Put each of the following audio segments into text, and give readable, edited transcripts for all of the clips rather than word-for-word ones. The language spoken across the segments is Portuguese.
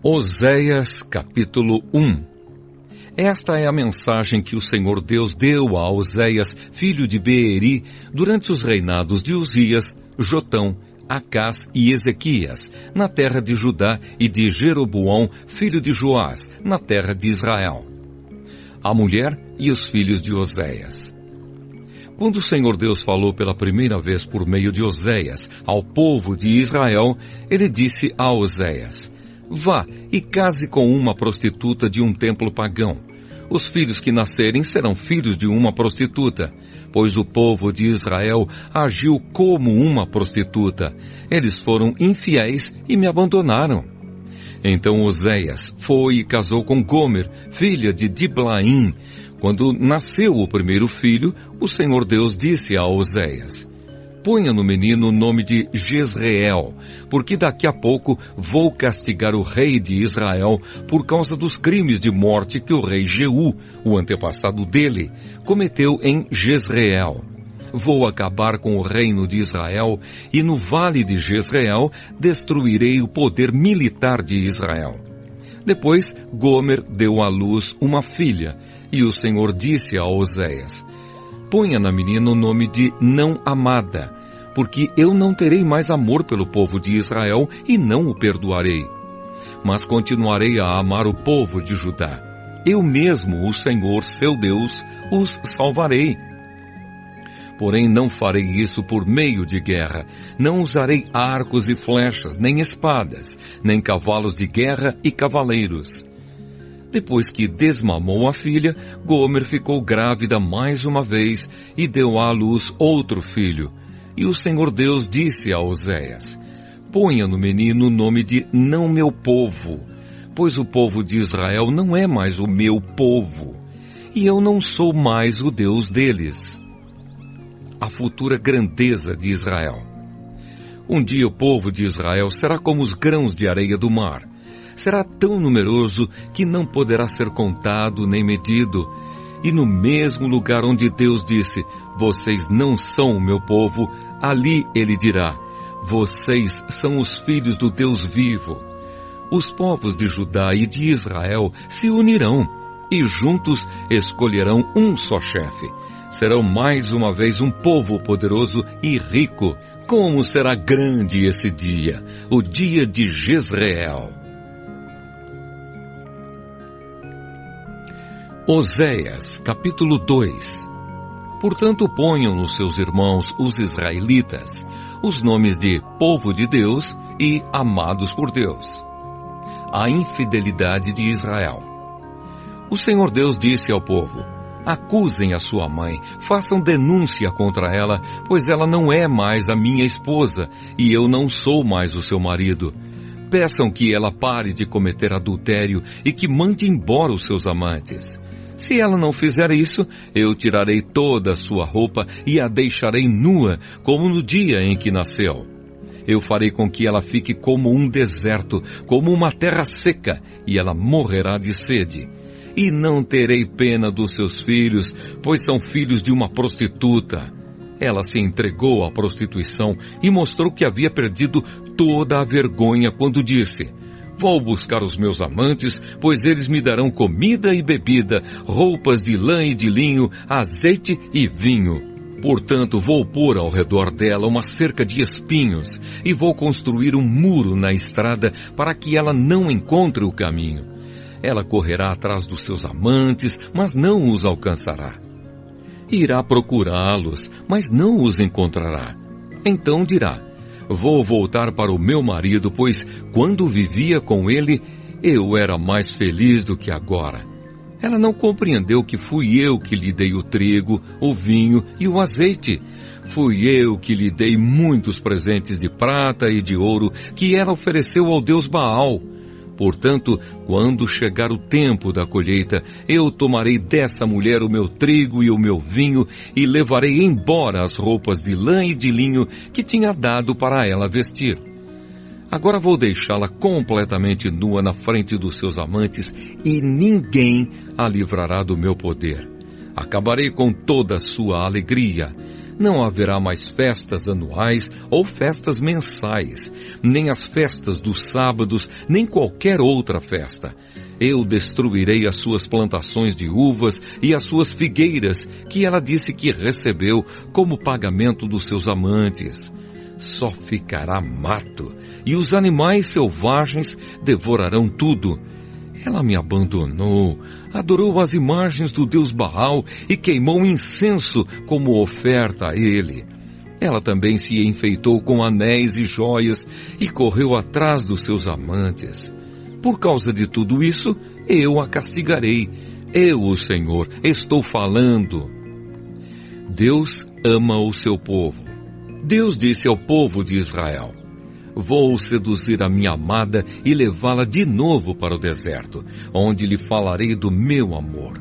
Oséias, capítulo 1. Esta é a mensagem que o Senhor Deus deu a Oséias, filho de Beeri, durante os reinados de Uzias, Jotão, Acás e Ezequias, na terra de Judá, e de Jeroboão, filho de Joás, na terra de Israel. A mulher e os filhos de Oséias. Quando o Senhor Deus falou pela primeira vez por meio de Oséias ao povo de Israel, ele disse a Oséias: vá e case com uma prostituta de um templo pagão. Os filhos que nascerem serão filhos de uma prostituta, pois o povo de Israel agiu como uma prostituta. Eles foram infiéis e me abandonaram. Então Oséias foi e casou com Gomer, filha de Diblaim. Quando nasceu o primeiro filho, o Senhor Deus disse a Oséias: ponha no menino o nome de Jezreel, porque daqui a pouco vou castigar o rei de Israel por causa dos crimes de morte que o rei Jeú, o antepassado dele, cometeu em Jezreel. Vou acabar com o reino de Israel e no vale de Jezreel destruirei o poder militar de Israel. Depois Gomer deu à luz uma filha, e o Senhor disse a Oséias: ponha na menina o nome de não amada, porque eu não terei mais amor pelo povo de Israel e não o perdoarei. Mas continuarei a amar o povo de Judá. Eu mesmo, o Senhor, seu Deus, os salvarei. Porém não farei isso por meio de guerra. Não usarei arcos e flechas, nem espadas, nem cavalos de guerra e cavaleiros. Depois que desmamou a filha, Gomer ficou grávida mais uma vez e deu à luz outro filho. E o Senhor Deus disse a Oséias: ponha no menino o nome de não meu povo, pois o povo de Israel não é mais o meu povo, e eu não sou mais o Deus deles. A futura grandeza de Israel. Um dia o povo de Israel será como os grãos de areia do mar. Será tão numeroso que não poderá ser contado nem medido. E no mesmo lugar onde Deus disse: vocês não são o meu povo, ali ele dirá: vocês são os filhos do Deus vivo. Os povos de Judá e de Israel se unirão e juntos escolherão um só chefe. Serão mais uma vez um povo poderoso e rico. Como será grande esse dia, o dia de Jezreel. Oséias, capítulo 2. Portanto, ponham nos seus irmãos, os israelitas, os nomes de povo de Deus e amados por Deus. A infidelidade de Israel. O Senhor Deus disse ao povo: acusem a sua mãe, façam denúncia contra ela, pois ela não é mais a minha esposa, e eu não sou mais o seu marido. Peçam que ela pare de cometer adultério e que mande embora os seus amantes. Se ela não fizer isso, eu tirarei toda a sua roupa e a deixarei nua, como no dia em que nasceu. Eu farei com que ela fique como um deserto, como uma terra seca, e ela morrerá de sede. E não terei pena dos seus filhos, pois são filhos de uma prostituta. Ela se entregou à prostituição e mostrou que havia perdido toda a vergonha quando disse: vou buscar os meus amantes, pois eles me darão comida e bebida, roupas de lã e de linho, azeite e vinho. Portanto, vou pôr ao redor dela uma cerca de espinhos e vou construir um muro na estrada para que ela não encontre o caminho. Ela correrá atrás dos seus amantes, mas não os alcançará. Irá procurá-los, mas não os encontrará. Então dirá: vou voltar para o meu marido, pois quando vivia com ele, eu era mais feliz do que agora. Ela não compreendeu que fui eu que lhe dei o trigo, o vinho e o azeite. Fui eu que lhe dei muitos presentes de prata e de ouro que ela ofereceu ao deus Baal. Portanto, quando chegar o tempo da colheita, eu tomarei dessa mulher o meu trigo e o meu vinho e levarei embora as roupas de lã e de linho que tinha dado para ela vestir. Agora vou deixá-la completamente nua na frente dos seus amantes e ninguém a livrará do meu poder. Acabarei com toda a sua alegria. Não haverá mais festas anuais ou festas mensais, nem as festas dos sábados, nem qualquer outra festa. Eu destruirei as suas plantações de uvas e as suas figueiras, que ela disse que recebeu como pagamento dos seus amantes. Só ficará mato, e os animais selvagens devorarão tudo. Ela me abandonou, adorou as imagens do deus Baal e queimou incenso como oferta a ele. Ela também se enfeitou com anéis e joias e correu atrás dos seus amantes. Por causa de tudo isso, eu a castigarei. Eu, o Senhor, estou falando. Deus ama o seu povo. Deus disse ao povo de Israel: vou seduzir a minha amada e levá-la de novo para o deserto, onde lhe falarei do meu amor.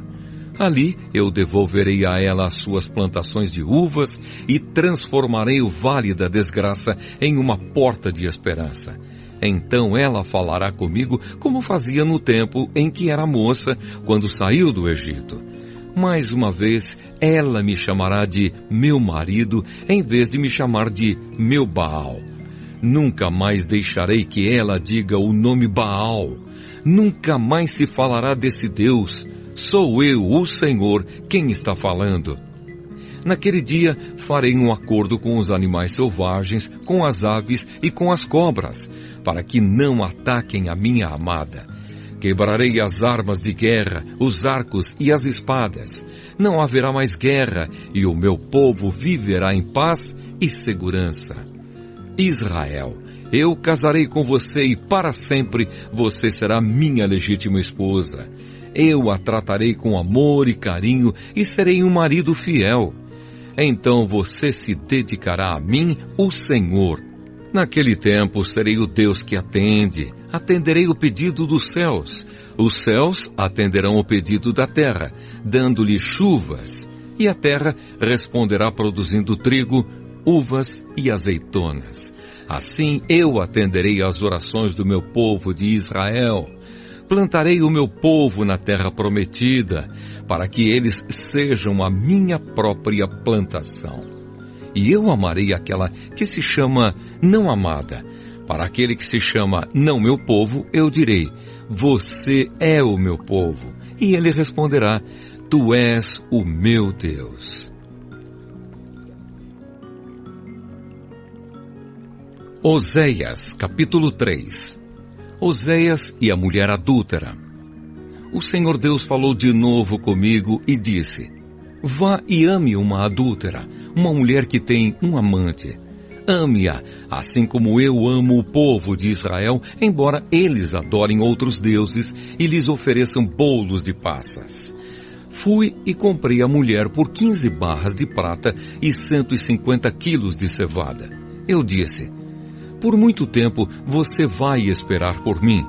Ali eu devolverei a ela as suas plantações de uvas e transformarei o vale da desgraça em uma porta de esperança. Então ela falará comigo como fazia no tempo em que era moça, quando saiu do Egito. Mais uma vez, ela me chamará de meu marido, em vez de me chamar de meu Baal. Nunca mais deixarei que ela diga o nome Baal. Nunca mais se falará desse Deus. Sou eu, o Senhor, quem está falando. Naquele dia, farei um acordo com os animais selvagens, com as aves e com as cobras, para que não ataquem a minha amada. Quebrarei as armas de guerra, os arcos e as espadas. Não haverá mais guerra, e o meu povo viverá em paz e segurança. Israel, eu casarei com você e para sempre você será minha legítima esposa. Eu a tratarei com amor e carinho e serei um marido fiel. Então você se dedicará a mim, o Senhor. Naquele tempo serei o Deus que atende. Atenderei o pedido dos céus. Os céus atenderão o pedido da terra, dando-lhe chuvas. E a terra responderá produzindo trigo, uvas e azeitonas. Assim eu atenderei às orações do meu povo de Israel. Plantarei o meu povo na terra prometida, para que eles sejam a minha própria plantação. E eu amarei aquela que se chama não amada. Para aquele que se chama não meu povo, eu direi: você é o meu povo. E ele responderá: tu és o meu Deus. Oséias, capítulo 3. Oséias e a mulher adúltera. O Senhor Deus falou de novo comigo e disse: vá e ame uma adúltera, uma mulher que tem um amante. Ame-a, assim como eu amo o povo de Israel, embora eles adorem outros deuses e lhes ofereçam bolos de passas. Fui e comprei a mulher por 15 barras de prata e 150 quilos de cevada. Eu disse: por muito tempo você vai esperar por mim.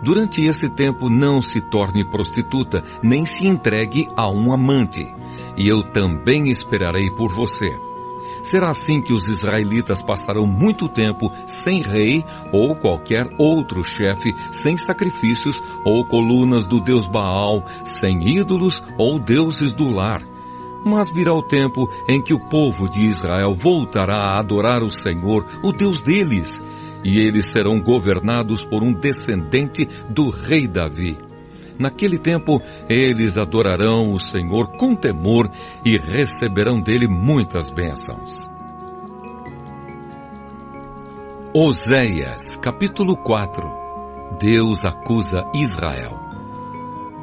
Durante esse tempo não se torne prostituta, nem se entregue a um amante. E eu também esperarei por você. Será assim que os israelitas passarão muito tempo sem rei ou qualquer outro chefe, sem sacrifícios ou colunas do deus Baal, sem ídolos ou deuses do lar. Mas virá o tempo em que o povo de Israel voltará a adorar o Senhor, o Deus deles, e eles serão governados por um descendente do rei Davi. Naquele tempo, eles adorarão o Senhor com temor e receberão dele muitas bênçãos. Oséias, capítulo 4. Deus acusa Israel.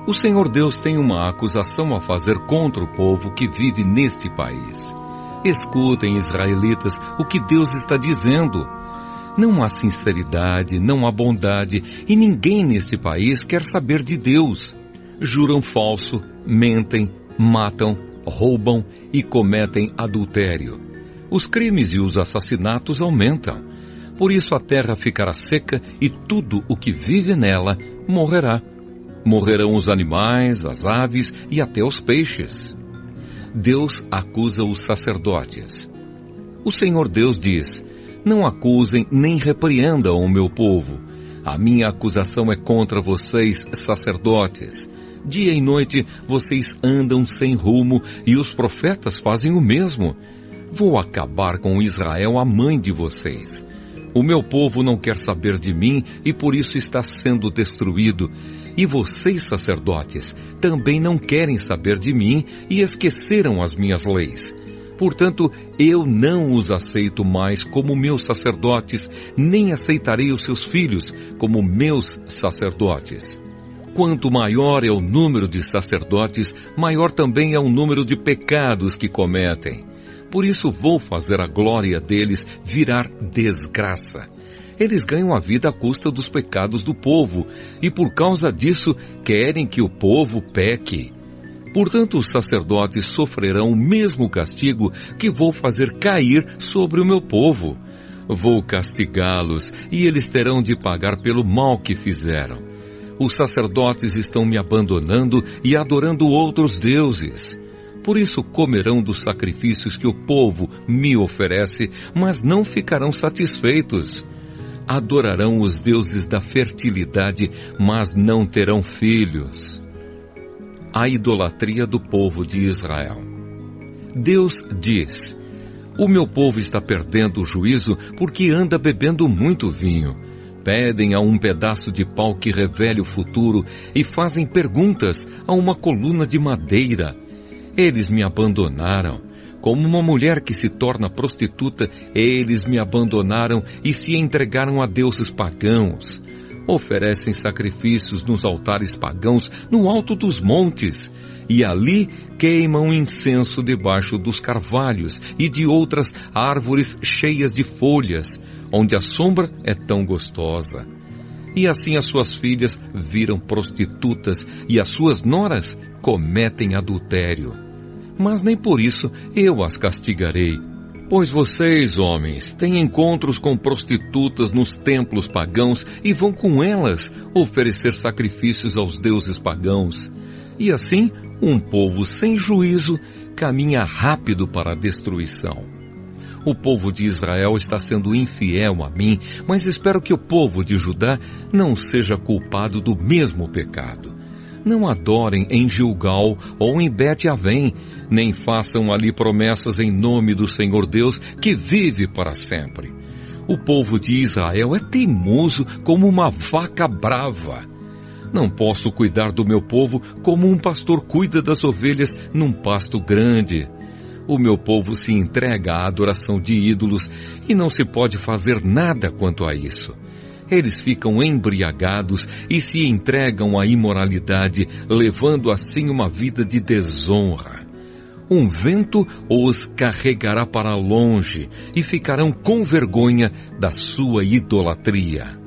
O Senhor Deus tem uma acusação a fazer contra o povo que vive neste país. Escutem, israelitas, o que Deus está dizendo. Não há sinceridade, não há bondade, e ninguém neste país quer saber de Deus. Juram falso, mentem, matam, roubam e cometem adultério. Os crimes e os assassinatos aumentam. Por isso a terra ficará seca e tudo o que vive nela morrerá. Morrerão os animais, as aves e até os peixes. Deus acusa os sacerdotes. O Senhor Deus diz: não acusem nem repreendam o meu povo. A minha acusação é contra vocês, sacerdotes. Dia e noite vocês andam sem rumo e os profetas fazem o mesmo. Vou acabar com Israel, a mãe de vocês. O meu povo não quer saber de mim e por isso está sendo destruído. E vocês, sacerdotes, também não querem saber de mim e esqueceram as minhas leis. Portanto, eu não os aceito mais como meus sacerdotes, nem aceitarei os seus filhos como meus sacerdotes. Quanto maior é o número de sacerdotes, maior também é o número de pecados que cometem. Por isso vou fazer a glória deles virar desgraça. Eles ganham a vida à custa dos pecados do povo, e por causa disso querem que o povo peque. Portanto, os sacerdotes sofrerão o mesmo castigo que vou fazer cair sobre o meu povo. Vou castigá-los, e eles terão de pagar pelo mal que fizeram. Os sacerdotes estão me abandonando e adorando outros deuses. Por isso comerão dos sacrifícios que o povo me oferece, mas não ficarão satisfeitos. Adorarão os deuses da fertilidade, mas não terão filhos. A idolatria do povo de Israel. Deus diz: o meu povo está perdendo o juízo porque anda bebendo muito vinho. Pedem a um pedaço de pau que revele o futuro e fazem perguntas a uma coluna de madeira. Eles me abandonaram. Como uma mulher que se torna prostituta, eles me abandonaram e se entregaram a deuses pagãos. Oferecem sacrifícios nos altares pagãos no alto dos montes, e ali queimam incenso debaixo dos carvalhos e de outras árvores cheias de folhas, onde a sombra é tão gostosa. E assim as suas filhas viram prostitutas e as suas noras cometem adultério. Mas nem por isso eu as castigarei. Pois vocês, homens, têm encontros com prostitutas nos templos pagãos e vão com elas oferecer sacrifícios aos deuses pagãos. E assim, um povo sem juízo caminha rápido para a destruição. O povo de Israel está sendo infiel a mim, mas espero que o povo de Judá não seja culpado do mesmo pecado. Não adorem em Gilgal ou em Bet-Avém, nem façam ali promessas em nome do Senhor Deus, que vive para sempre. O povo de Israel é teimoso como uma vaca brava. Não posso cuidar do meu povo como um pastor cuida das ovelhas num pasto grande. O meu povo se entrega à adoração de ídolos e não se pode fazer nada quanto a isso. Eles ficam embriagados e se entregam à imoralidade, levando assim uma vida de desonra. Um vento os carregará para longe e ficarão com vergonha da sua idolatria.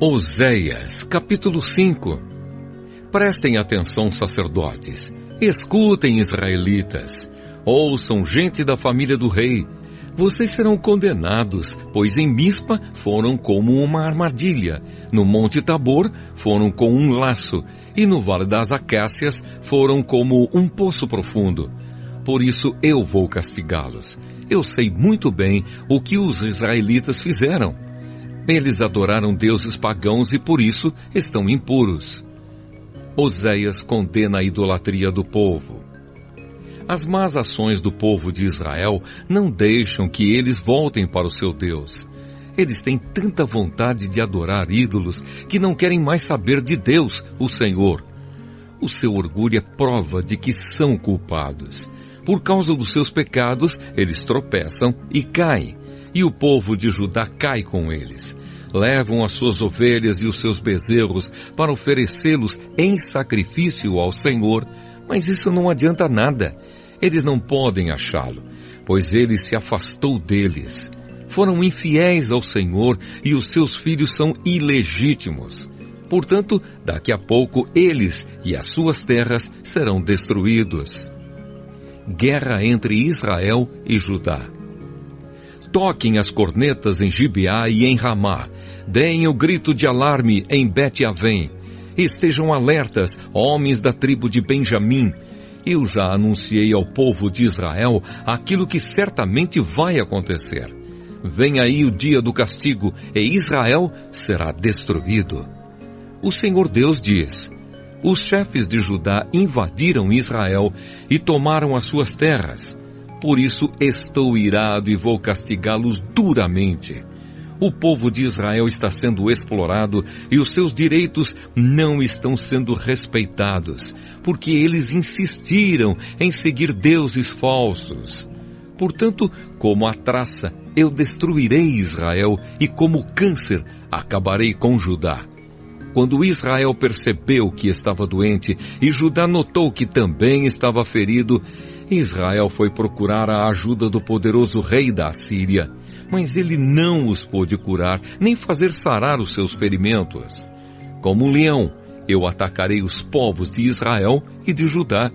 Oséias, capítulo 5. Prestem atenção, sacerdotes. Escutem, israelitas. Ouçam, gente da família do rei. Vocês serão condenados, pois em Mispa foram como uma armadilha, no Monte Tabor foram com um laço, e no Vale das Acácias foram como um poço profundo. Por isso eu vou castigá-los. Eu sei muito bem o que os israelitas fizeram. Eles adoraram deuses pagãos e por isso estão impuros. Oséias condena a idolatria do povo. As más ações do povo de Israel não deixam que eles voltem para o seu Deus. Eles têm tanta vontade de adorar ídolos que não querem mais saber de Deus, o Senhor. O seu orgulho é prova de que são culpados. Por causa dos seus pecados, eles tropeçam e caem, e o povo de Judá cai com eles. Levam as suas ovelhas e os seus bezerros para oferecê-los em sacrifício ao Senhor, mas isso não adianta nada. Eles não podem achá-lo, pois ele se afastou deles. Foram infiéis ao Senhor e os seus filhos são ilegítimos. Portanto, daqui a pouco eles e as suas terras serão destruídos. Guerra entre Israel e Judá. Toquem as cornetas em Gibeá e em Ramá. Deem o grito de alarme em Bet-Avém. Estejam alertas, homens da tribo de Benjamim. Eu já anunciei ao povo de Israel aquilo que certamente vai acontecer. Vem aí o dia do castigo, e Israel será destruído. O Senhor Deus diz: Os chefes de Judá invadiram Israel e tomaram as suas terras. Por isso estou irado e vou castigá-los duramente. O povo de Israel está sendo explorado e os seus direitos não estão sendo respeitados, porque eles insistiram em seguir deuses falsos. Portanto, como a traça, eu destruirei Israel e como câncer, acabarei com Judá. Quando Israel percebeu que estava doente e Judá notou que também estava ferido, Israel foi procurar a ajuda do poderoso rei da Assíria, mas ele não os pôde curar, nem fazer sarar os seus ferimentos. Como um leão, eu atacarei os povos de Israel e de Judá.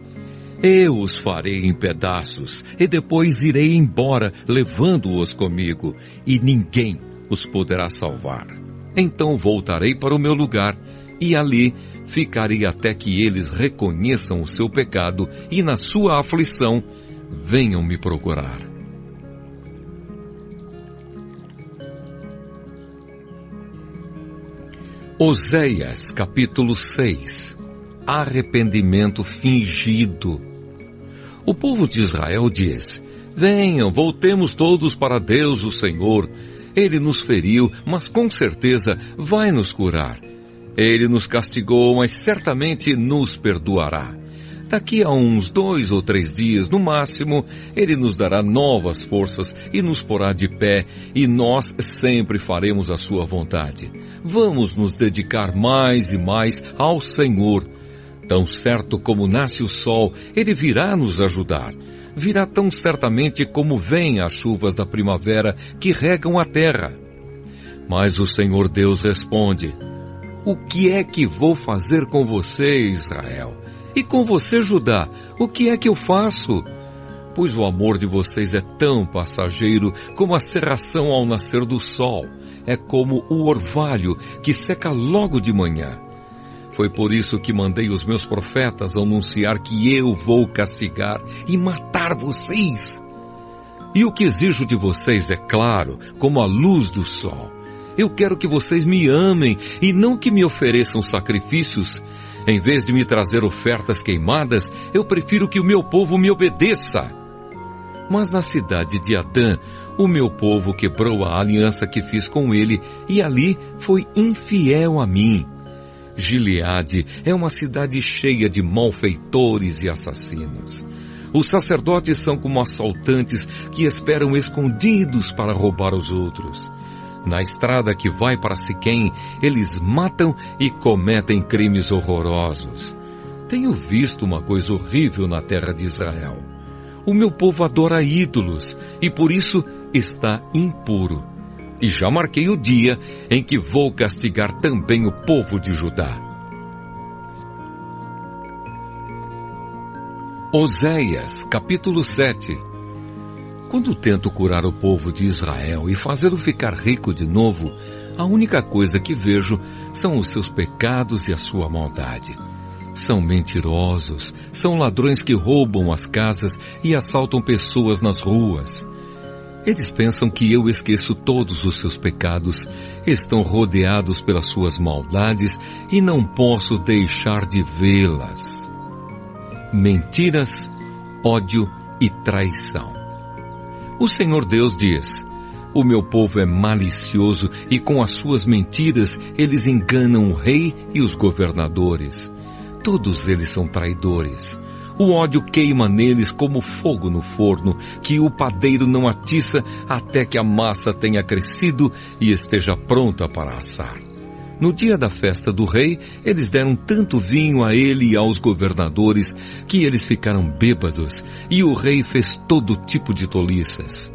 Eu os farei em pedaços e depois irei embora, levando-os comigo, e ninguém os poderá salvar. Então voltarei para o meu lugar e ali ficarei até que eles reconheçam o seu pecado e na sua aflição venham me procurar. Oséias, capítulo 6. Arrependimento fingido. O povo de Israel diz: venham, voltemos todos para Deus o Senhor. Ele nos feriu, mas com certeza vai nos curar. Ele nos castigou, mas certamente nos perdoará. Daqui a uns 2 ou 3 dias, no máximo, Ele nos dará novas forças e nos porá de pé, e nós sempre faremos a sua vontade. Vamos nos dedicar mais e mais ao Senhor. Tão certo como nasce o sol, Ele virá nos ajudar. Virá tão certamente como vêm as chuvas da primavera que regam a terra. Mas o Senhor Deus responde: o que é que vou fazer com você, Israel? E com você, Judá, o que é que eu faço? Pois o amor de vocês é tão passageiro como a cerração ao nascer do sol. É como o orvalho que seca logo de manhã. Foi por isso que mandei os meus profetas anunciar que eu vou castigar e matar vocês. E o que exijo de vocês é claro, como a luz do sol. Eu quero que vocês me amem e não que me ofereçam sacrifícios. Em vez de me trazer ofertas queimadas, eu prefiro que o meu povo me obedeça. Mas na cidade de Adã, o meu povo quebrou a aliança que fiz com ele e ali foi infiel a mim. Gileade é uma cidade cheia de malfeitores e assassinos. Os sacerdotes são como assaltantes que esperam escondidos para roubar os outros. Na estrada que vai para Siquém, eles matam e cometem crimes horrorosos. Tenho visto uma coisa horrível na terra de Israel. O meu povo adora ídolos e por isso está impuro. E já marquei o dia em que vou castigar também o povo de Judá. Oséias, capítulo 7. Quando tento curar o povo de Israel e fazê-lo ficar rico de novo, a única coisa que vejo são os seus pecados e a sua maldade. São mentirosos, são ladrões que roubam as casas e assaltam pessoas nas ruas. Eles pensam que eu esqueço todos os seus pecados, estão rodeados pelas suas maldades e não posso deixar de vê-las. Mentiras, ódio e traição. O Senhor Deus diz: o meu povo é malicioso e com as suas mentiras eles enganam o rei e os governadores. Todos eles são traidores. O ódio queima neles como fogo no forno, que o padeiro não atiça até que a massa tenha crescido e esteja pronta para assar. No dia da festa do rei, eles deram tanto vinho a ele e aos governadores que eles ficaram bêbados, e o rei fez todo tipo de tolices.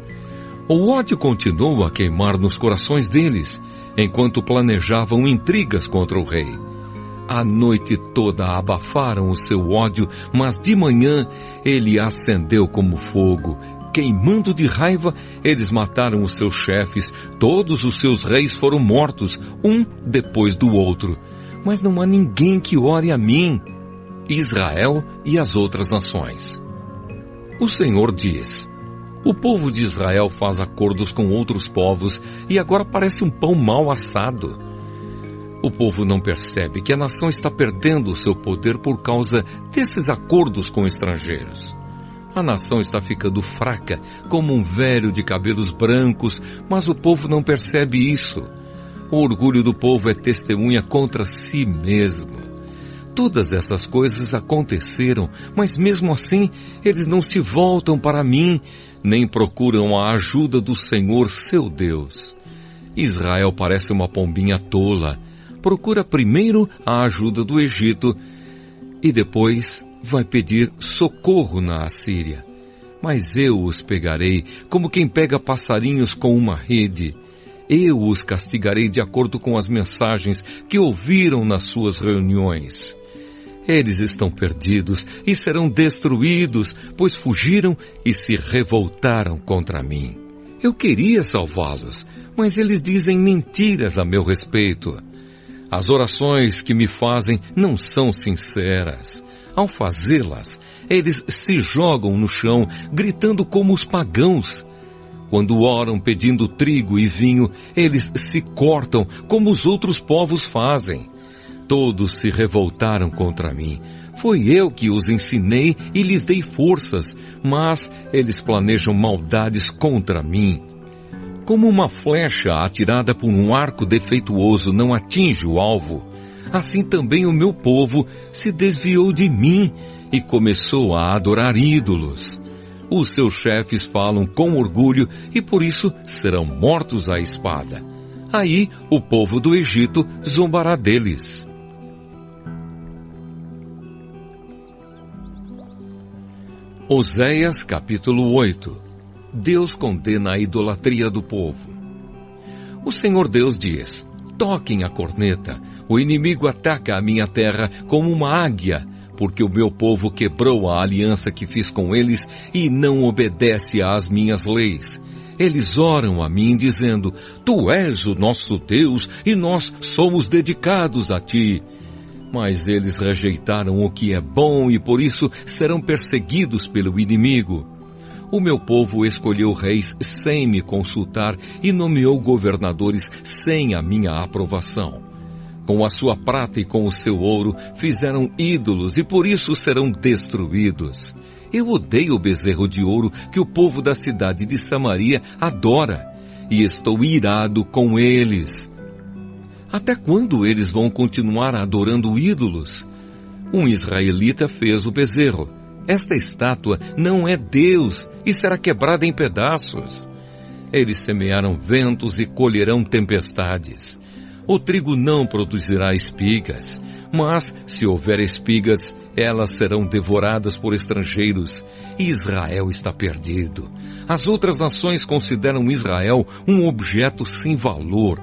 O ódio continuou a queimar nos corações deles, enquanto planejavam intrigas contra o rei. A noite toda abafaram o seu ódio, mas de manhã ele acendeu como fogo. Queimando de raiva, eles mataram os seus chefes. Todos os seus reis foram mortos, um depois do outro. Mas não há ninguém que ore a mim, Israel e as outras nações. O Senhor diz: o povo de Israel faz acordos com outros povos e agora parece um pão mal assado. O povo não percebe que a nação está perdendo o seu poder por causa desses acordos com estrangeiros. A nação está ficando fraca, como um velho de cabelos brancos, mas o povo não percebe isso. O orgulho do povo é testemunha contra si mesmo. Todas essas coisas aconteceram, mas mesmo assim eles não se voltam para mim, nem procuram a ajuda do Senhor seu Deus. Israel parece uma pombinha tola. Procura primeiro a ajuda do Egito e depois vai pedir socorro na Assíria. Mas eu os pegarei como quem pega passarinhos com uma rede. Eu os castigarei de acordo com as mensagens que ouviram nas suas reuniões. Eles estão perdidos e serão destruídos, pois fugiram e se revoltaram contra mim. Eu queria salvá-los, mas eles dizem mentiras a meu respeito. As orações que me fazem não são sinceras. Ao fazê-las, eles se jogam no chão, gritando como os pagãos. Quando oram pedindo trigo e vinho, eles se cortam como os outros povos fazem. Todos se revoltaram contra mim. Foi eu que os ensinei e lhes dei forças, mas eles planejam maldades contra mim. Como uma flecha atirada por um arco defeituoso não atinge o alvo, assim também o meu povo se desviou de mim e começou a adorar ídolos. Os seus chefes falam com orgulho e por isso serão mortos à espada. Aí o povo do Egito zombará deles. Oséias capítulo 8. Deus condena a idolatria do povo. O Senhor Deus diz: toquem a corneta, o inimigo ataca a minha terra como uma águia, porque o meu povo quebrou a aliança que fiz com eles e não obedece às minhas leis. Eles oram a mim dizendo: Tu és o nosso Deus e nós somos dedicados a ti. Mas eles rejeitaram o que é bom e por isso serão perseguidos pelo inimigo. O meu povo escolheu reis sem me consultar e nomeou governadores sem a minha aprovação. Com a sua prata e com o seu ouro fizeram ídolos e por isso serão destruídos. Eu odeio o bezerro de ouro que o povo da cidade de Samaria adora e estou irado com eles. Até quando eles vão continuar adorando ídolos? Um israelita fez o bezerro. Esta estátua não é Deus e será quebrada em pedaços. Eles semearam ventos e colherão tempestades. O trigo não produzirá espigas, mas se houver espigas, elas serão devoradas por estrangeiros. Israel está perdido. As outras nações consideram Israel um objeto sem valor.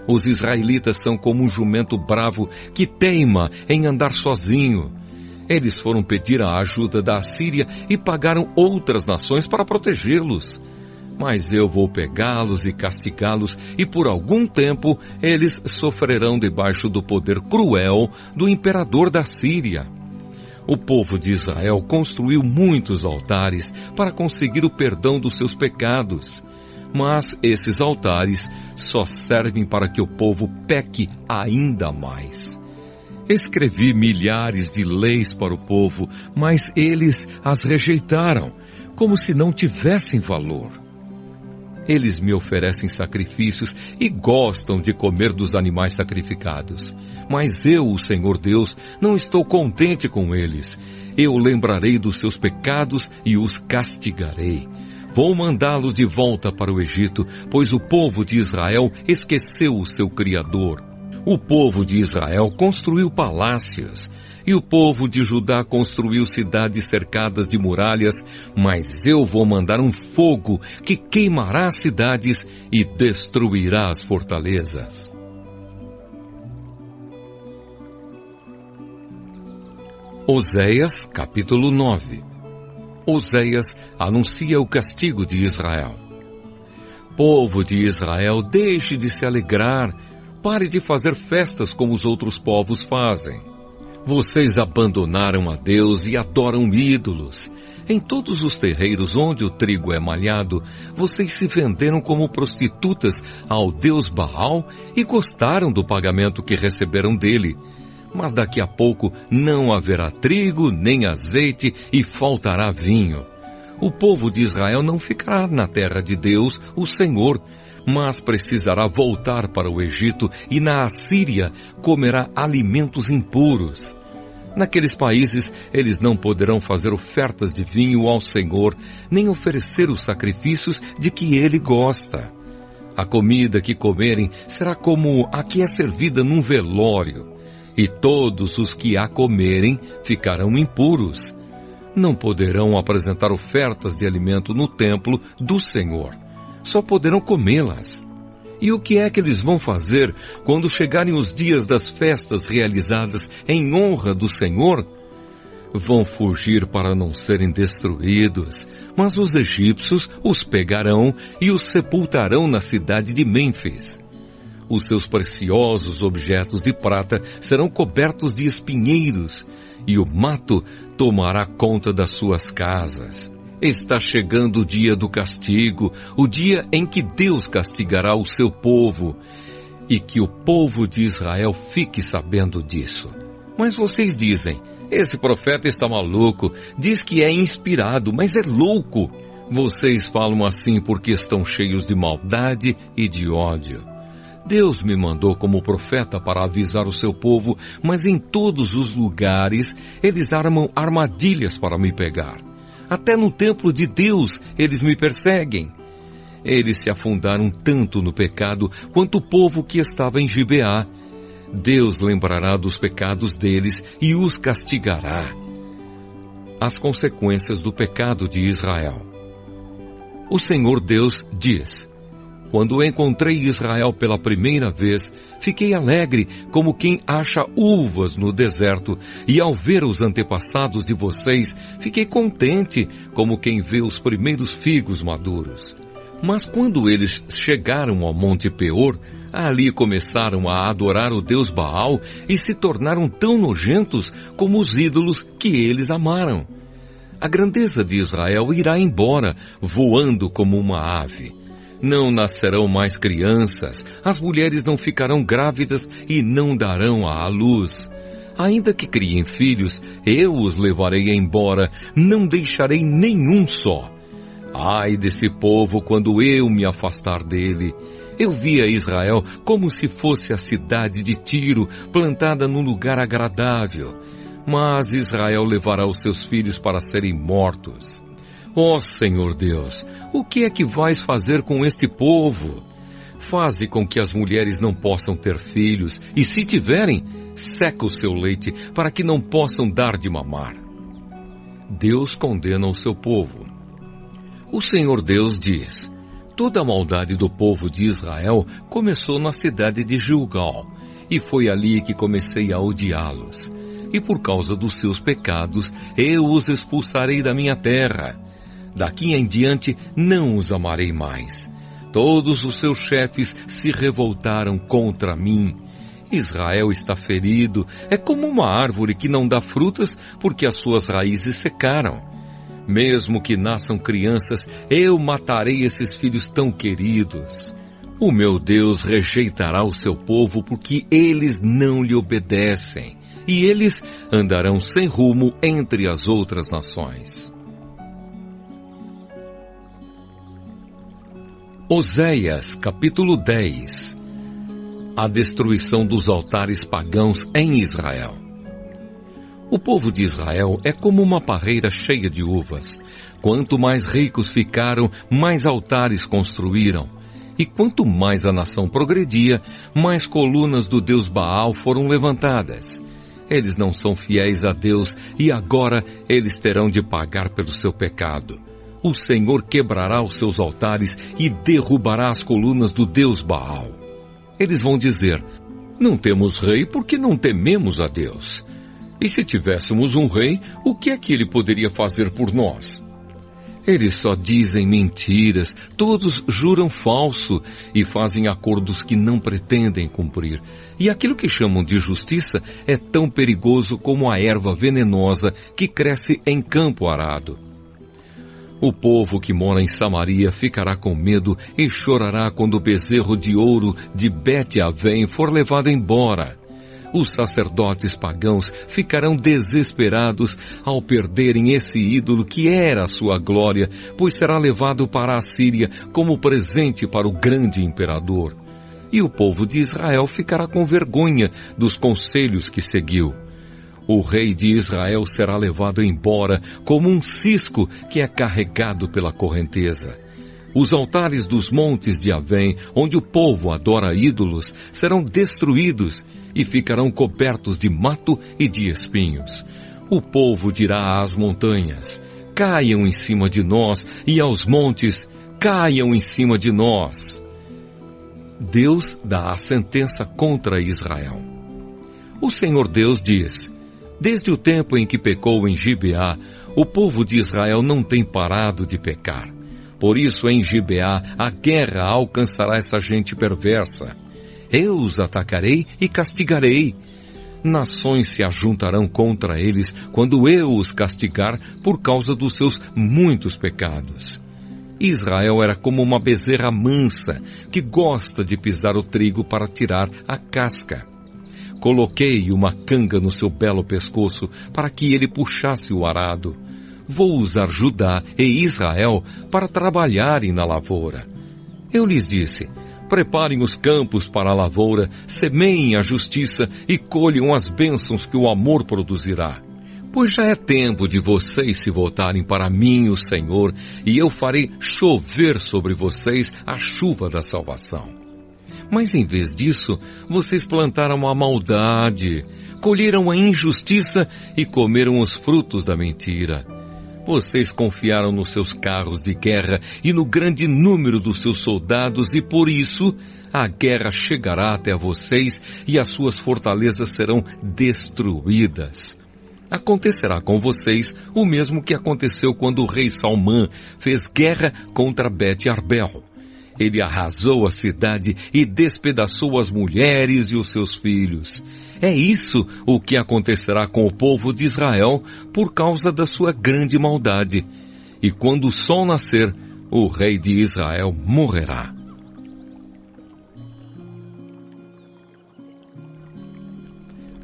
Os israelitas são como um jumento bravo que teima em andar sozinho. Eles foram pedir a ajuda da Assíria e pagaram outras nações para protegê-los. Mas eu vou pegá-los e castigá-los, e por algum tempo eles sofrerão debaixo do poder cruel do imperador da Síria. O povo de Israel construiu muitos altares para conseguir o perdão dos seus pecados. Mas esses altares só servem para que o povo peque ainda mais. Escrevi milhares de leis para o povo, mas eles as rejeitaram, como se não tivessem valor. Eles me oferecem sacrifícios e gostam de comer dos animais sacrificados. Mas eu, o Senhor Deus, não estou contente com eles. Eu lembrarei dos seus pecados e os castigarei. Vou mandá-los de volta para o Egito, pois o povo de Israel esqueceu o seu Criador. O povo de Israel construiu palácios, e o povo de Judá construiu cidades cercadas de muralhas, mas eu vou mandar um fogo que queimará as cidades e destruirá as fortalezas. Oséias, capítulo 9. Oséias anuncia o castigo de Israel. Povo de Israel, deixe de se alegrar, pare de fazer festas como os outros povos fazem. Vocês abandonaram a Deus e adoram ídolos. Em todos os terreiros onde o trigo é malhado, vocês se venderam como prostitutas ao deus Baal e gostaram do pagamento que receberam dele. Mas daqui a pouco não haverá trigo nem azeite e faltará vinho. O povo de Israel não ficará na terra de Deus, o Senhor, mas precisará voltar para o Egito e na Assíria comerá alimentos impuros. Naqueles países eles não poderão fazer ofertas de vinho ao Senhor, nem oferecer os sacrifícios de que Ele gosta. A comida que comerem será como a que é servida num velório, e todos os que a comerem ficarão impuros. Não poderão apresentar ofertas de alimento no templo do Senhor, só poderão comê-las. E o que é que eles vão fazer quando chegarem os dias das festas realizadas em honra do Senhor? Vão fugir para não serem destruídos, mas os egípcios os pegarão e os sepultarão na cidade de Mênfis. Os seus preciosos objetos de prata serão cobertos de espinheiros, e o mato tomará conta das suas casas. Está chegando o dia do castigo, o dia em que Deus castigará o seu povo, e que o povo de Israel fique sabendo disso. Mas vocês dizem, esse profeta está maluco, diz que é inspirado, mas é louco. Vocês falam assim porque estão cheios de maldade e de ódio. Deus me mandou como profeta para avisar o seu povo, mas em todos os lugares eles armam armadilhas para me pegar. Até no templo de Deus eles me perseguem. Eles se afundaram tanto no pecado quanto o povo que estava em Gibeá. Deus lembrará dos pecados deles e os castigará. As consequências do pecado de Israel. O Senhor Deus diz: quando encontrei Israel pela primeira vez, fiquei alegre como quem acha uvas no deserto, e ao ver os antepassados de vocês, fiquei contente como quem vê os primeiros figos maduros. Mas quando eles chegaram ao Monte Peor, ali começaram a adorar o deus Baal e se tornaram tão nojentos como os ídolos que eles amaram. A grandeza de Israel irá embora, voando como uma ave. Não nascerão mais crianças, as mulheres não ficarão grávidas e não darão à luz. Ainda que criem filhos, eu os levarei embora, não deixarei nenhum só. Ai desse povo quando eu me afastar dele. Eu via Israel como se fosse a cidade de Tiro, plantada num lugar agradável. Mas Israel levará os seus filhos para serem mortos. Ó Senhor Deus, o que é que vais fazer com este povo? Faze com que as mulheres não possam ter filhos, e se tiverem, seca o seu leite, para que não possam dar de mamar. Deus condena o seu povo. O Senhor Deus diz: toda a maldade do povo de Israel começou na cidade de Gilgal, e foi ali que comecei a odiá-los. E por causa dos seus pecados, eu os expulsarei da minha terra. Daqui em diante não os amarei mais. Todos os seus chefes se revoltaram contra mim. Israel está ferido, é como uma árvore que não dá frutas porque as suas raízes secaram. Mesmo que nasçam crianças, eu matarei esses filhos tão queridos. O meu Deus rejeitará o seu povo porque eles não lhe obedecem, e eles andarão sem rumo entre as outras nações. Oséias, capítulo 10. A destruição dos altares pagãos em Israel. O povo de Israel é como uma parreira cheia de uvas. Quanto mais ricos ficaram, mais altares construíram. E quanto mais a nação progredia, mais colunas do deus Baal foram levantadas. Eles não são fiéis a Deus e agora eles terão de pagar pelo seu pecado. O Senhor quebrará os seus altares e derrubará as colunas do deus Baal. Eles vão dizer: não temos rei porque não tememos a Deus. E se tivéssemos um rei, o que é que ele poderia fazer por nós? Eles só dizem mentiras, todos juram falso e fazem acordos que não pretendem cumprir. E aquilo que chamam de justiça é tão perigoso como a erva venenosa que cresce em campo arado. O povo que mora em Samaria ficará com medo e chorará quando o bezerro de ouro de Bet-Avém for levado embora. Os sacerdotes pagãos ficarão desesperados ao perderem esse ídolo que era a sua glória, pois será levado para a Síria como presente para o grande imperador. E o povo de Israel ficará com vergonha dos conselhos que seguiu. O rei de Israel será levado embora como um cisco que é carregado pela correnteza. Os altares dos montes de Avém, onde o povo adora ídolos, serão destruídos e ficarão cobertos de mato e de espinhos. O povo dirá às montanhas: caiam em cima de nós, e aos montes: caiam em cima de nós. Deus dá a sentença contra Israel. O Senhor Deus diz: desde o tempo em que pecou em Gibeá, o povo de Israel não tem parado de pecar. Por isso, em Gibeá, a guerra alcançará essa gente perversa. Eu os atacarei e castigarei. Nações se ajuntarão contra eles quando eu os castigar por causa dos seus muitos pecados. Israel era como uma bezerra mansa que gosta de pisar o trigo para tirar a casca. Coloquei uma canga no seu belo pescoço para que ele puxasse o arado. Vou usar Judá e Israel para trabalharem na lavoura. Eu lhes disse: preparem os campos para a lavoura, semeiem a justiça e colham as bênçãos que o amor produzirá. Pois já é tempo de vocês se voltarem para mim, o Senhor, e eu farei chover sobre vocês a chuva da salvação. Mas em vez disso, vocês plantaram a maldade, colheram a injustiça e comeram os frutos da mentira. Vocês confiaram nos seus carros de guerra e no grande número dos seus soldados, e por isso a guerra chegará até vocês e as suas fortalezas serão destruídas. Acontecerá com vocês o mesmo que aconteceu quando o rei Salmã fez guerra contra Bet-Arbel. Ele arrasou a cidade e despedaçou as mulheres e os seus filhos. É isso o que acontecerá com o povo de Israel por causa da sua grande maldade. E quando o sol nascer, o rei de Israel morrerá.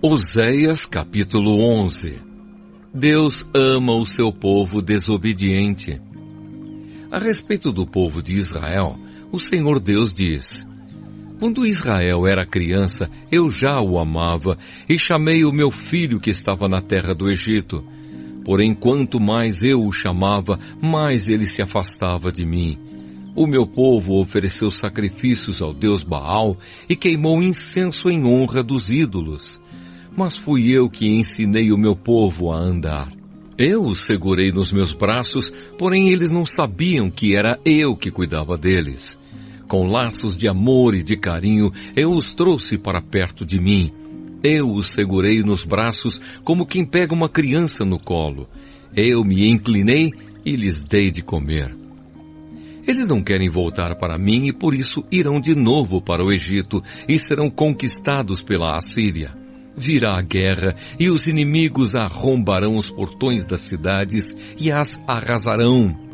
Oséias capítulo 11. Deus ama o seu povo desobediente. A respeito do povo de Israel, o Senhor Deus diz: quando Israel era criança, eu já o amava e chamei o meu filho que estava na terra do Egito. Porém, quanto mais eu o chamava, mais ele se afastava de mim. O meu povo ofereceu sacrifícios ao Deus Baal e queimou incenso em honra dos ídolos. Mas fui eu que ensinei o meu povo a andar. Eu os segurei nos meus braços, porém eles não sabiam que era eu que cuidava deles. Com laços de amor e de carinho, eu os trouxe para perto de mim. Eu os segurei nos braços como quem pega uma criança no colo. Eu me inclinei e lhes dei de comer. Eles não querem voltar para mim e por isso irão de novo para o Egito e serão conquistados pela Assíria. Virá a guerra e os inimigos arrombarão os portões das cidades e as arrasarão.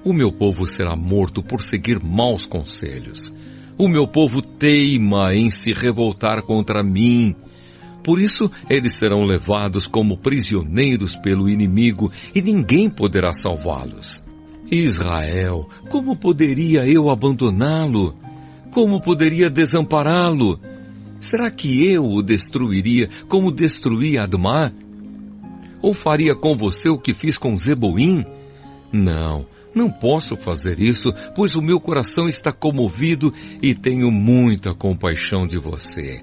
O meu povo será morto por seguir maus conselhos. O meu povo teima em se revoltar contra mim. Por isso, eles serão levados como prisioneiros pelo inimigo e ninguém poderá salvá-los. Israel, como poderia eu abandoná-lo? Como poderia desampará-lo? Será que eu o destruiria como destruí Admá? Ou faria com você o que fiz com Zeboim? Não posso fazer isso, pois o meu coração está comovido e tenho muita compaixão de você.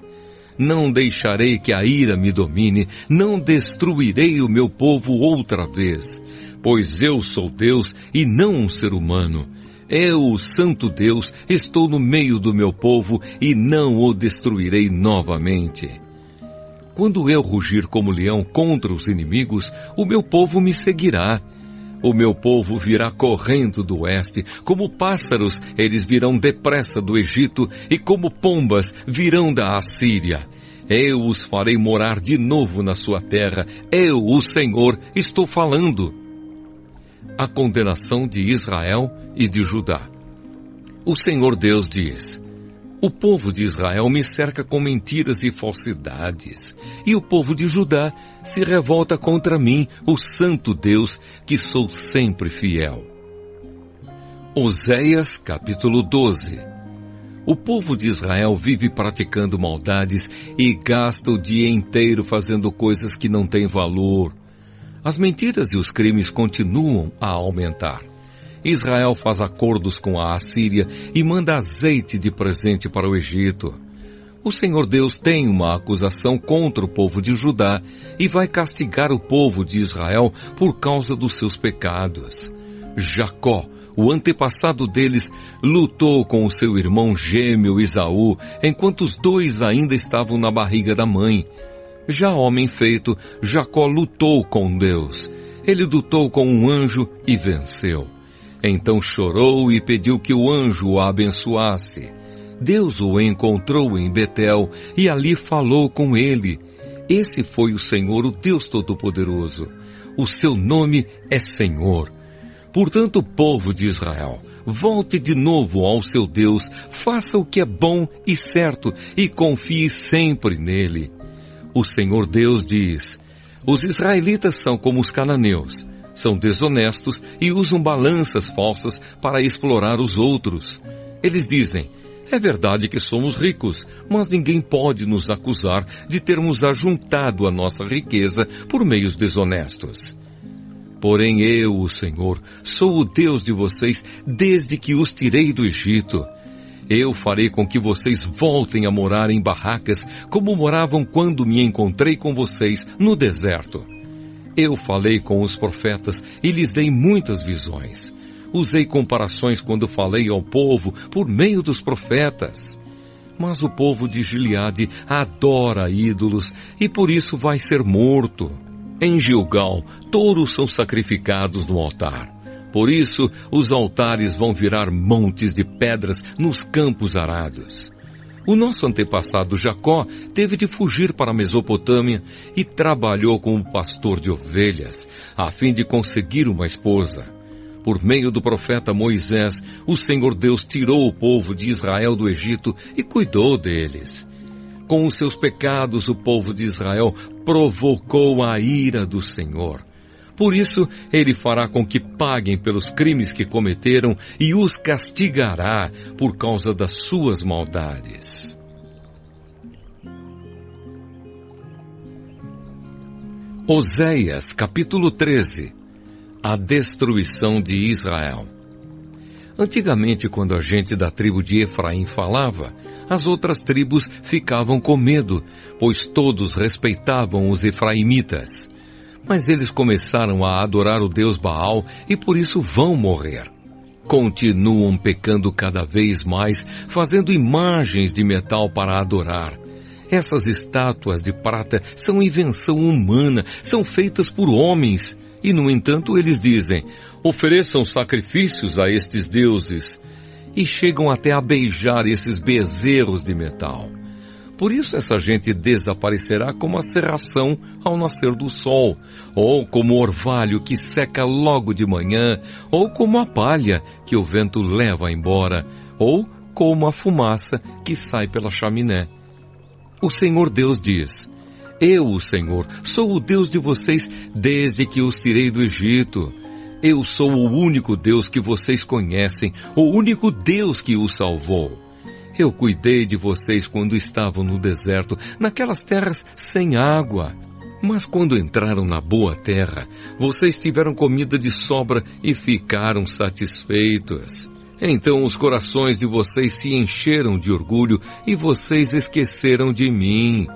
Não deixarei que a ira me domine, não destruirei o meu povo outra vez, pois eu sou Deus e não um ser humano. Eu, o Santo Deus, estou no meio do meu povo e não o destruirei novamente. Quando eu rugir como leão contra os inimigos, o meu povo me seguirá. O meu povo virá correndo do oeste, como pássaros eles virão depressa do Egito e como pombas virão da Assíria. Eu os farei morar de novo na sua terra, eu, o Senhor, estou falando. a condenação de Israel e de Judá. O Senhor Deus diz: o povo de Israel me cerca com mentiras e falsidades, e o povo de Judá se revolta contra mim, o santo Deus, que sou sempre fiel. Oséias, capítulo 12. O povo de Israel vive praticando maldades e gasta o dia inteiro fazendo coisas que não têm valor. As mentiras e os crimes continuam a aumentar. Israel faz acordos com a Assíria e manda azeite de presente para o Egito. O Senhor Deus tem uma acusação contra o povo de Judá e vai castigar o povo de Israel por causa dos seus pecados. Jacó, o antepassado deles, lutou com o seu irmão gêmeo Esaú, enquanto os dois ainda estavam na barriga da mãe. Já homem feito, Jacó lutou com Deus. Ele lutou com um anjo e venceu. Então chorou e pediu que o anjo o abençoasse. Deus o encontrou em Betel e ali falou com ele. Esse foi o Senhor, o Deus Todo-Poderoso. O seu nome é Senhor. Portanto, povo de Israel, volte de novo ao seu Deus, faça o que é bom e certo e confie sempre nele. O Senhor Deus diz: os israelitas são como os cananeus. São desonestos e usam balanças falsas para explorar os outros. Eles dizem: é verdade que somos ricos, mas ninguém pode nos acusar de termos ajuntado a nossa riqueza por meios desonestos. Porém eu, o Senhor, sou o Deus de vocês desde que os tirei do Egito. Eu farei com que vocês voltem a morar em barracas como moravam quando me encontrei com vocês no deserto. Eu falei com os profetas e lhes dei muitas visões. Usei comparações quando falei ao povo por meio dos profetas. Mas o povo de Gileade adora ídolos e por isso vai ser morto. Em Gilgal, touros são sacrificados no altar. Por isso, os altares vão virar montes de pedras nos campos arados. O nosso antepassado Jacó teve de fugir para a Mesopotâmia e trabalhou como pastor de ovelhas, a fim de conseguir uma esposa. Por meio do profeta Moisés, o Senhor Deus tirou o povo de Israel do Egito e cuidou deles. Com os seus pecados, o povo de Israel provocou a ira do Senhor. Por isso, ele fará com que paguem pelos crimes que cometeram e os castigará por causa das suas maldades. Oséias, capítulo 13. A destruição de Israel. Antigamente, quando a gente da tribo de Efraim falava, as outras tribos ficavam com medo, pois todos respeitavam os efraimitas. Mas eles começaram a adorar o deus Baal e por isso vão morrer. Continuam pecando cada vez mais, fazendo imagens de metal para adorar. Essas estátuas de prata são invenção humana, são feitas por homens. E, no entanto, eles dizem: ofereçam sacrifícios a estes deuses. E chegam até a beijar esses bezerros de metal. Por isso essa gente desaparecerá como a cerração ao nascer do sol, ou como o orvalho que seca logo de manhã, ou como a palha que o vento leva embora, ou como a fumaça que sai pela chaminé. O Senhor Deus diz: eu, o Senhor, sou o Deus de vocês desde que os tirei do Egito. Eu sou o único Deus que vocês conhecem, o único Deus que os salvou. Eu cuidei de vocês quando estavam no deserto, naquelas terras sem água. Mas quando entraram na boa terra, vocês tiveram comida de sobra e ficaram satisfeitos. Então os corações de vocês se encheram de orgulho e vocês esqueceram de mim.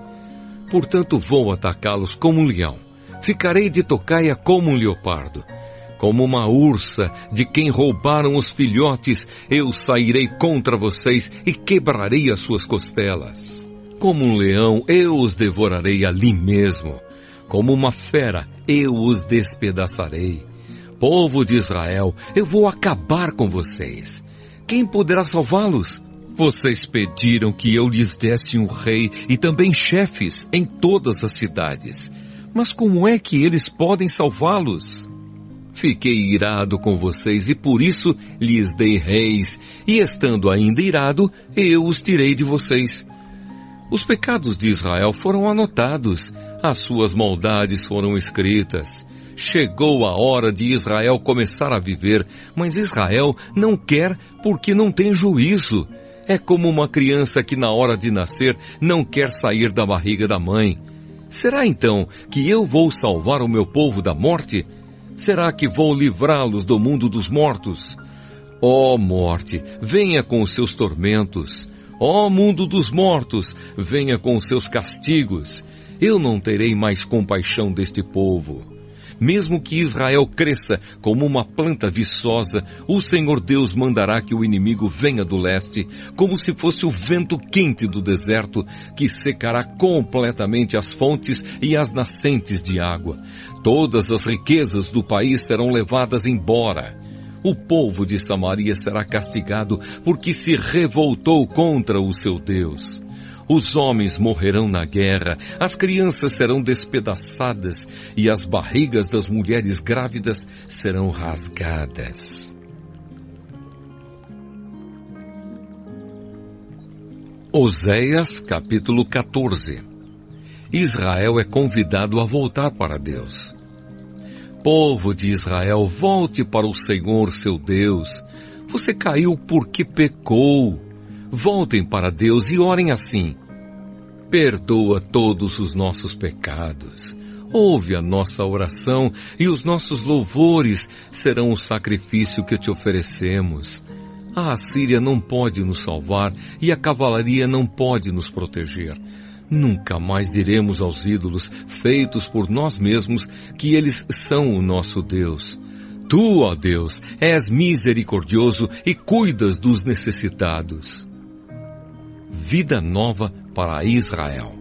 Portanto vou atacá-los como um leão. Ficarei de tocaia como um leopardo. Como uma ursa de quem roubaram os filhotes, eu sairei contra vocês e quebrarei as suas costelas. Como um leão, eu os devorarei ali mesmo. Como uma fera, eu os despedaçarei. Povo de Israel, eu vou acabar com vocês. Quem poderá salvá-los? Vocês pediram que eu lhes desse um rei e também chefes em todas as cidades. Mas como é que eles podem salvá-los? Fiquei irado com vocês e por isso lhes dei reis, e estando ainda irado, eu os tirei de vocês. Os pecados de Israel foram anotados, as suas maldades foram escritas. Chegou a hora de Israel começar a viver, mas Israel não quer porque não tem juízo. É como uma criança que na hora de nascer não quer sair da barriga da mãe. Será então que eu vou salvar o meu povo da morte? Será que vou livrá-los do mundo dos mortos? Ó morte, venha com os seus tormentos. Ó mundo dos mortos, venha com os seus castigos. Eu não terei mais compaixão deste povo. Mesmo que Israel cresça como uma planta viçosa, o Senhor Deus mandará que o inimigo venha do leste, como se fosse o vento quente do deserto, que secará completamente as fontes e as nascentes de água. Todas as riquezas do país serão levadas embora. O povo de Samaria será castigado porque se revoltou contra o seu Deus. Os homens morrerão na guerra, as crianças serão despedaçadas e as barrigas das mulheres grávidas serão rasgadas. Oséias, capítulo 14. Israel é convidado a voltar para Deus. Povo de Israel, volte para o Senhor, seu Deus. Você caiu porque pecou. Voltem para Deus e orem assim: perdoa todos os nossos pecados. Ouve a nossa oração e os nossos louvores serão o sacrifício que te oferecemos. A Assíria não pode nos salvar e a cavalaria não pode nos proteger. Nunca mais diremos aos ídolos feitos por nós mesmos que eles são o nosso Deus. Tu, ó Deus, és misericordioso e cuidas dos necessitados. Vida nova para Israel.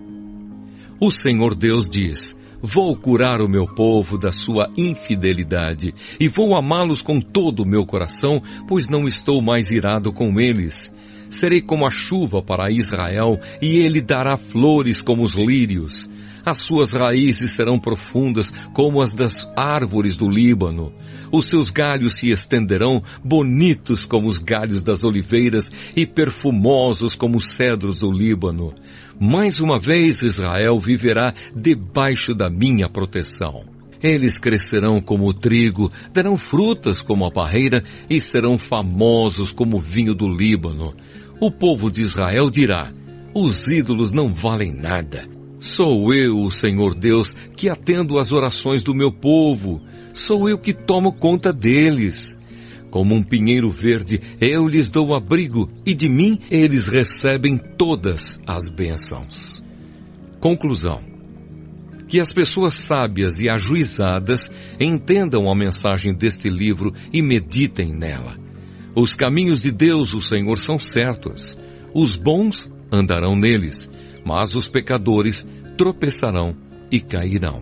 O Senhor Deus diz: vou curar o meu povo da sua infidelidade e vou amá-los com todo o meu coração, pois não estou mais irado com eles. Serei como a chuva para Israel e ele dará flores como os lírios. As suas raízes serão profundas como as das árvores do Líbano. Os seus galhos se estenderão, bonitos como os galhos das oliveiras e perfumosos como os cedros do Líbano. Mais uma vez Israel viverá debaixo da minha proteção. Eles crescerão como o trigo, darão frutas como a parreira e serão famosos como o vinho do Líbano. O povo de Israel dirá: os ídolos não valem nada. Sou eu, o Senhor Deus, que atendo às orações do meu povo. Sou eu que tomo conta deles. Como um pinheiro verde, eu lhes dou abrigo, e de mim eles recebem todas as bênçãos. Conclusão: que as pessoas sábias e ajuizadas entendam a mensagem deste livro e meditem nela. Os caminhos de Deus, o Senhor, são certos. Os bons andarão neles, mas os pecadores tropeçarão e cairão.